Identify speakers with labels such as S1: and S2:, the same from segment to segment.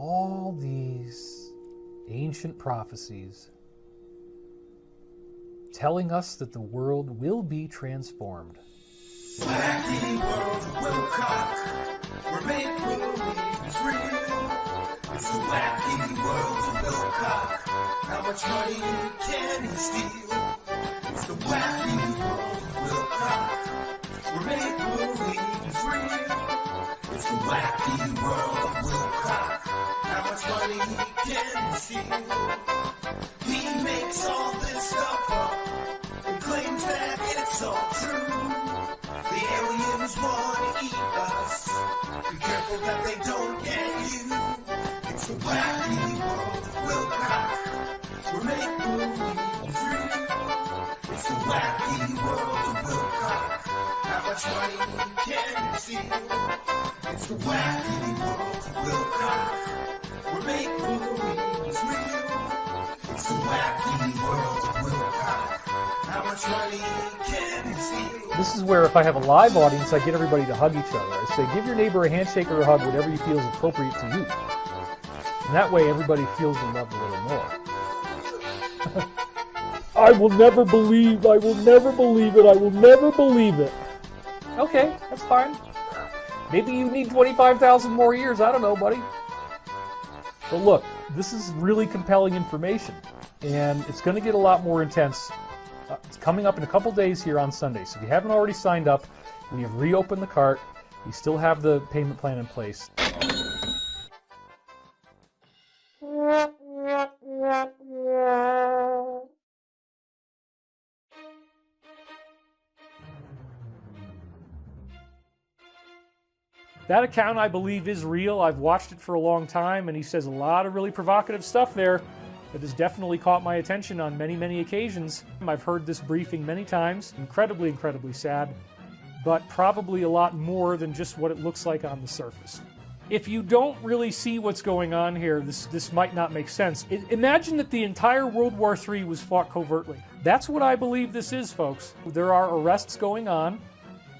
S1: all these ancient prophecies telling us that the world will be transformed.
S2: Wacky world of Wilcock, where make-believe is real. It's the wacky world of Wilcock. How much money can he steal? It's the wacky world of Wilcock, where make-believe is real. It's the wacky world of Wilcock. How much money can he steal? He makes all this stuff up and claims that it's all true. The aliens want to eat us. Be careful that they don't get you. It's the wacky world of Wilcock, where make-believe is real. It's the wacky world of Wilcock. How much money can you steal? It's the wacky world of Wilcock, where make-believe is real. It's the wacky world of Wilcock. How much money can you steal?
S1: This is where if I have a live audience, I get everybody to hug each other. I say, give your neighbor a handshake or a hug, whatever you feel is appropriate to you. And that way everybody feels the love a little more. I will never believe it, I will never believe it. Okay, that's fine. Maybe you need 25,000 more years, I don't know, buddy. But look, this is really compelling information, and it's going to get a lot more intense. It's coming up in a couple days here on Sunday, so if you haven't already signed up, we have reopened the cart. We still have the payment plan in place. That account, I believe, is real. I've watched it for a long time, and he says a lot of really provocative stuff there that has definitely caught my attention on many, many occasions. I've heard this briefing many times. Incredibly, incredibly sad, but probably a lot more than just what it looks like on the surface. If you don't really see what's going on here, this might not make sense. Imagine that the entire World War III was fought covertly. That's what I believe this is, folks. There are arrests going on,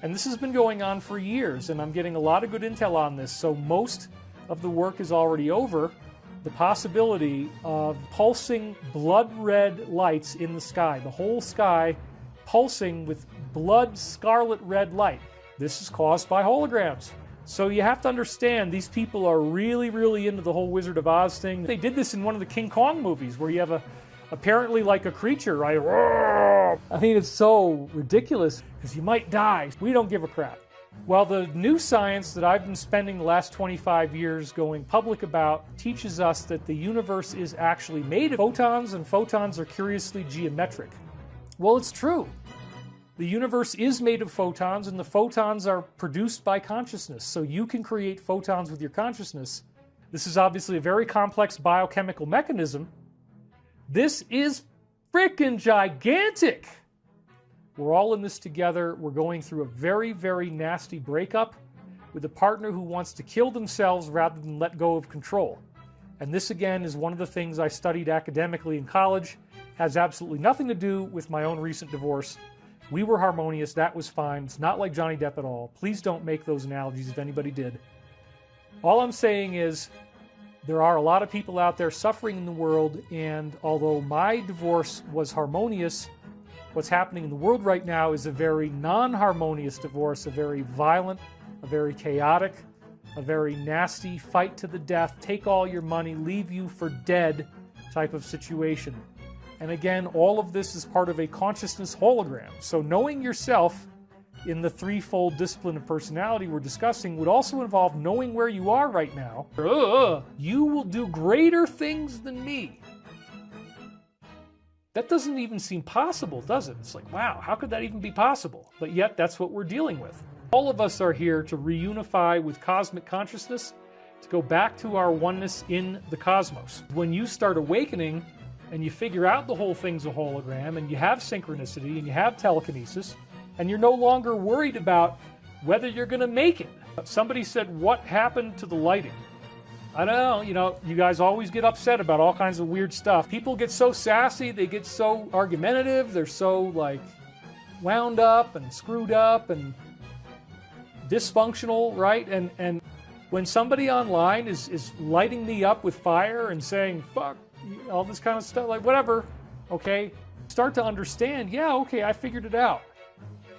S1: and this has been going on for years, and I'm getting a lot of good intel on this, so most of the work is already over. The possibility of pulsing blood red lights in the sky, the whole sky pulsing with blood scarlet red light. This is caused by holograms. So you have to understand, these people are really, really into the whole Wizard of Oz thing. They did this in one of the King Kong movies where you have apparently like a creature, right? I mean, it's so ridiculous because you might die. We don't give a crap. Well, the new science that I've been spending the last 25 years going public about teaches us that the universe is actually made of photons, and photons are curiously geometric. Well, it's true. The universe is made of photons, and the photons are produced by consciousness, so you can create photons with your consciousness. This is obviously a very complex biochemical mechanism. This is freaking gigantic! We're all in this together. We're going through a very, very nasty breakup with a partner who wants to kill themselves rather than let go of control. And this, again, is one of the things I studied academically in college. Has absolutely nothing to do with my own recent divorce. We were harmonious. That was fine. It's not like Johnny Depp at all. Please don't make those analogies if anybody did. All I'm saying is there are a lot of people out there suffering in the world, and although my divorce was harmonious, what's happening in the world right now is a very non-harmonious divorce, a very violent, a very chaotic, a very nasty, fight to the death, take all your money, leave you for dead type of situation. And again, all of this is part of a consciousness hologram. So knowing yourself in the threefold discipline of personality we're discussing would also involve knowing where you are right now. You will do greater things than me. That doesn't even seem possible, does it? It's like, wow, how could that even be possible? But yet, that's what we're dealing with. All of us are here to reunify with cosmic consciousness, to go back to our oneness in the cosmos. When you start awakening and you figure out the whole thing's a hologram, and you have synchronicity, and you have telekinesis, and you're no longer worried about whether you're going to make it. Somebody said, what happened to the lighting? I don't know, you guys always get upset about all kinds of weird stuff. People get so sassy, they get so argumentative, they're so, wound up and screwed up and dysfunctional, right? And When somebody online is lighting me up with fire and saying, fuck, all this kind of stuff, like whatever, okay, start to understand, yeah, okay, I figured it out.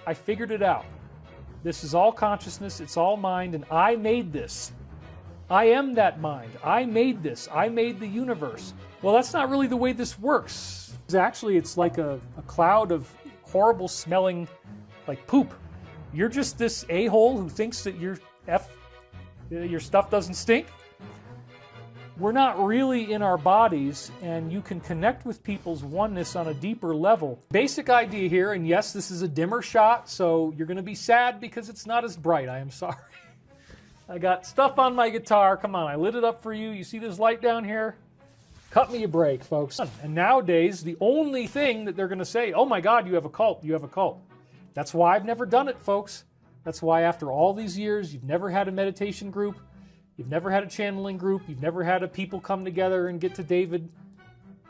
S1: I figured it out. This is all consciousness, it's all mind, and I made this. I am that mind. I made this. I made the universe. Well, that's not really the way this works. Actually, it's like a cloud of horrible smelling, like poop. You're just this a-hole who thinks that your stuff doesn't stink. We're not really in our bodies, and you can connect with people's oneness on a deeper level. Basic idea here, and yes, this is a dimmer shot, so you're going to be sad because it's not as bright. I am sorry. I got stuff on my guitar. Come on, I lit it up for you. You see this light down here? Cut me a break, folks. And nowadays, the only thing that they're going to say, oh my God, you have a cult, you have a cult. That's why I've never done it, folks. That's why after all these years, you've never had a meditation group. You've never had a channeling group. You've never had a people come together and get to David.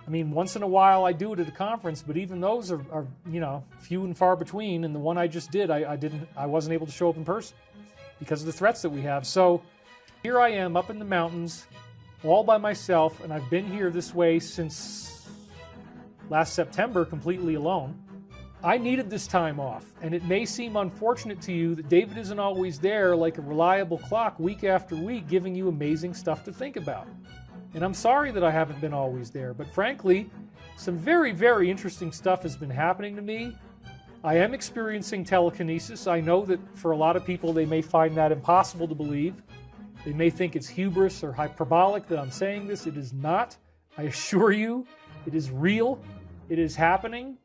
S1: I mean, once in a while I do it at a conference, but even those are you know, few and far between. And the one I just did, I wasn't able to show up in person because of the threats that we have. So here I am up in the mountains, all by myself, and I've been here this way since last September, completely alone. I needed this time off, and it may seem unfortunate to you that David isn't always there like a reliable clock week after week giving you amazing stuff to think about. And I'm sorry that I haven't been always there, but frankly, some very, very interesting stuff has been happening to me. I am experiencing telekinesis. I know that for a lot of people they may find that impossible to believe. They may think it's hubris or hyperbolic that I'm saying this. It is not. I assure you, it is real. It is happening.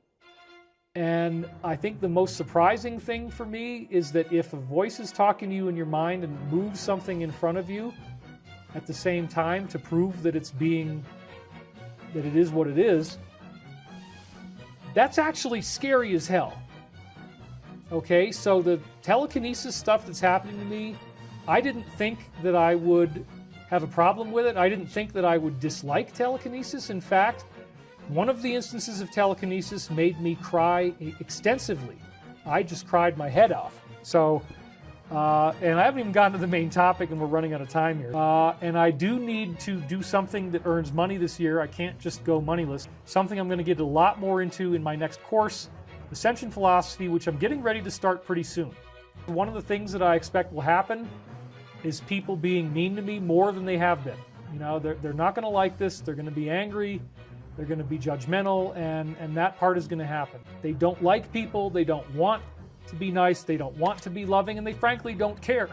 S1: And I think the most surprising thing for me is that if a voice is talking to you in your mind and moves something in front of you at the same time to prove that it is what it is, that's actually scary as hell. Okay, so the telekinesis stuff that's happening to me, I didn't think that I would have a problem with it. I didn't think that I would dislike telekinesis. In fact, one of the instances of telekinesis made me cry extensively. I just cried my head off. So, and I haven't even gotten to the main topic, and we're running out of time here. And I do need to do something that earns money this year. I can't just go moneyless. Something I'm going to get a lot more into in my next course, Ascension Philosophy, which I'm getting ready to start pretty soon. One of the things that I expect will happen is people being mean to me more than they have been. You know, they're not going to like this. They're going to be angry. They're going to be judgmental, and that part is going to happen. They don't like people. They don't want to be nice. They don't want to be loving, and they frankly don't care.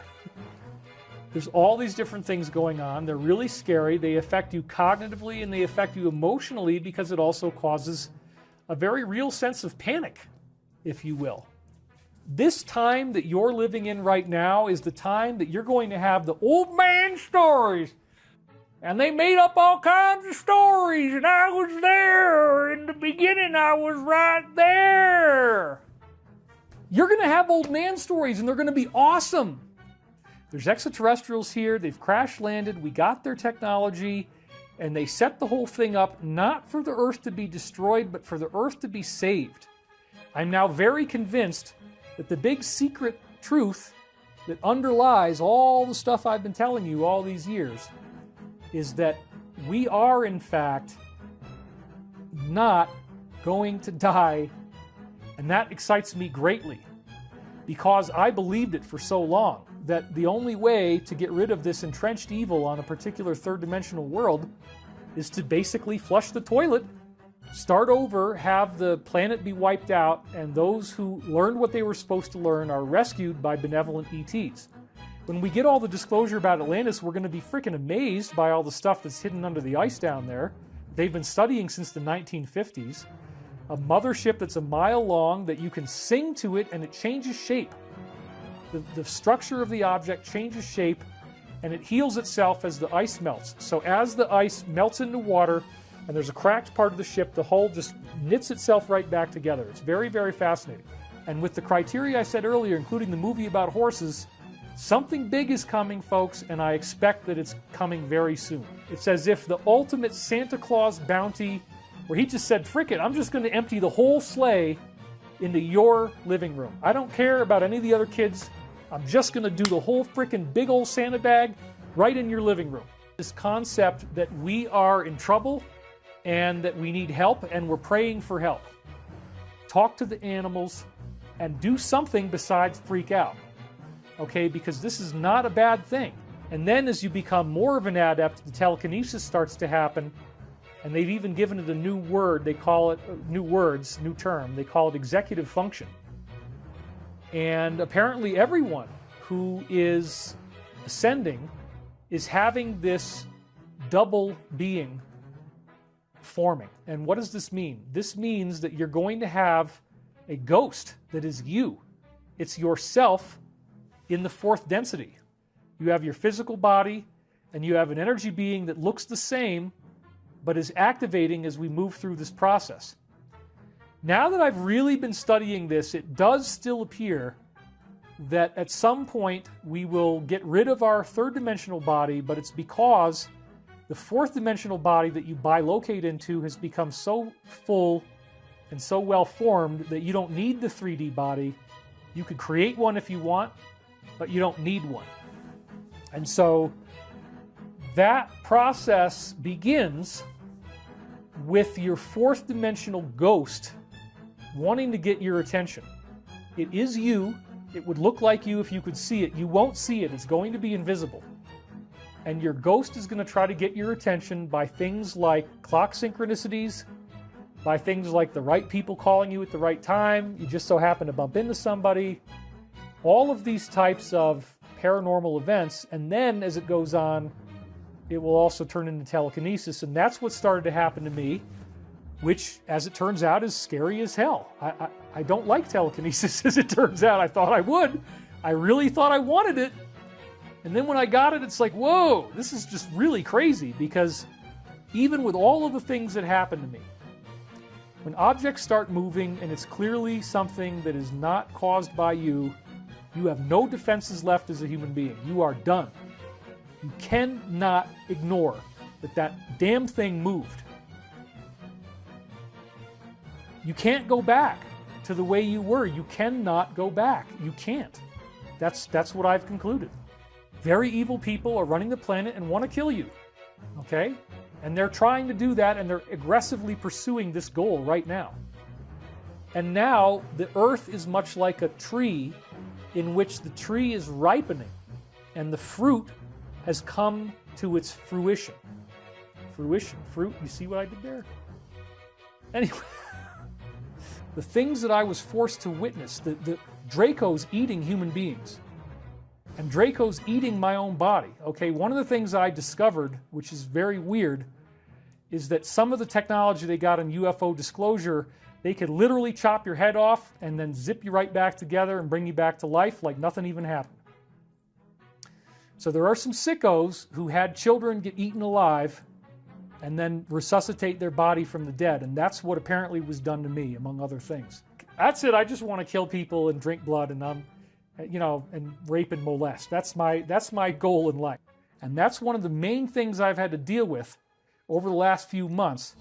S1: There's all these different things going on. They're really scary. They affect you cognitively, and they affect you emotionally because it also causes a very real sense of panic, if you will. This time that you're living in right now is the time that you're going to have the old man stories. And they made up all kinds of stories, and I was there. In the beginning, I was right there. You're going to have old man stories, and they're going to be awesome. There's extraterrestrials here. They've crash landed. We got their technology, and they set the whole thing up not for the Earth to be destroyed, but for the Earth to be saved. I'm now very convinced that the big secret truth that underlies all the stuff I've been telling you all these years is that we are, in fact, not going to die, and that excites me greatly because I believed it for so long, that the only way to get rid of this entrenched evil on a particular third-dimensional world is to basically flush the toilet, start over, have the planet be wiped out, and those who learned what they were supposed to learn are rescued by benevolent ETs. When we get all the disclosure about Atlantis, we're going to be freaking amazed by all the stuff that's hidden under the ice down there. They've been studying since the 1950s. A mothership that's a mile long that you can sing to it and it changes shape. The structure of the object changes shape and it heals itself as the ice melts. So as the ice melts into water and there's a cracked part of the ship, the hull just knits itself right back together. It's very, very fascinating. And with the criteria I said earlier, including the movie about horses, something big is coming, folks, and I expect that it's coming very soon. It's as if the ultimate Santa Claus bounty, where he just said, frick it, I'm just going to empty the whole sleigh into your living room. I don't care about any of the other kids. I'm just going to do the whole frickin' big old Santa bag, right in your living room. This concept that we are in trouble and that we need help and we're praying for help. Talk to the animals and do something besides freak out, okay? Because this is not a bad thing. And then as you become more of an adept, the telekinesis starts to happen, and they've even given it a new word. They call it, new term. They call it executive function. And apparently everyone who is ascending is having this double being forming. And what does this mean? This means that you're going to have a ghost that is you. It's yourself in the fourth density. You have your physical body, and you have an energy being that looks the same, but is activating as we move through this process. Now that I've really been studying this, it does still appear that at some point we will get rid of our third-dimensional body, but it's because the fourth-dimensional body that you bilocate into has become so full and so well-formed that you don't need the 3D body. You could create one if you want, but you don't need one. And so that process begins with your fourth-dimensional ghost wanting to get your attention. It is you. It would look like you if you could see it. You won't see it. It's going to be invisible. And your ghost is going to try to get your attention by things like clock synchronicities, by things like the right people calling you at the right time, you just so happen to bump into somebody, all of these types of paranormal events. And then as it goes on, it will also turn into telekinesis. And that's what started to happen to me, which, as it turns out, is scary as hell. I don't like telekinesis, as it turns out. I thought I would. I really thought I wanted it. And then when I got it, it's like, whoa, this is just really crazy, because even with all of the things that happen to me, when objects start moving and it's clearly something that is not caused by you, you have no defenses left as a human being. You are done. You cannot ignore that that damn thing moved. You can't go back to the way you were. You cannot go back. You can't. That's what I've concluded. Very evil people are running the planet and want to kill you. Okay? And they're trying to do that, and they're aggressively pursuing this goal right now. And now the earth is much like a tree in which the tree is ripening and the fruit has come to its fruition. Fruition, fruit, you see what I did there? Anyway, the things that I was forced to witness, the Draco's eating human beings, and Draco's eating my own body. Okay, one of the things that I discovered, which is very weird, is that some of the technology they got in UFO disclosure, they could literally chop your head off and then zip you right back together and bring you back to life like nothing even happened. So there are some sickos who had children get eaten alive and then resuscitate their body from the dead, and that's what apparently was done to me, among other things. That's it. I just want to kill people and drink blood and and rape and molest. That's my goal in life. And that's one of the main things I've had to deal with over the last few months.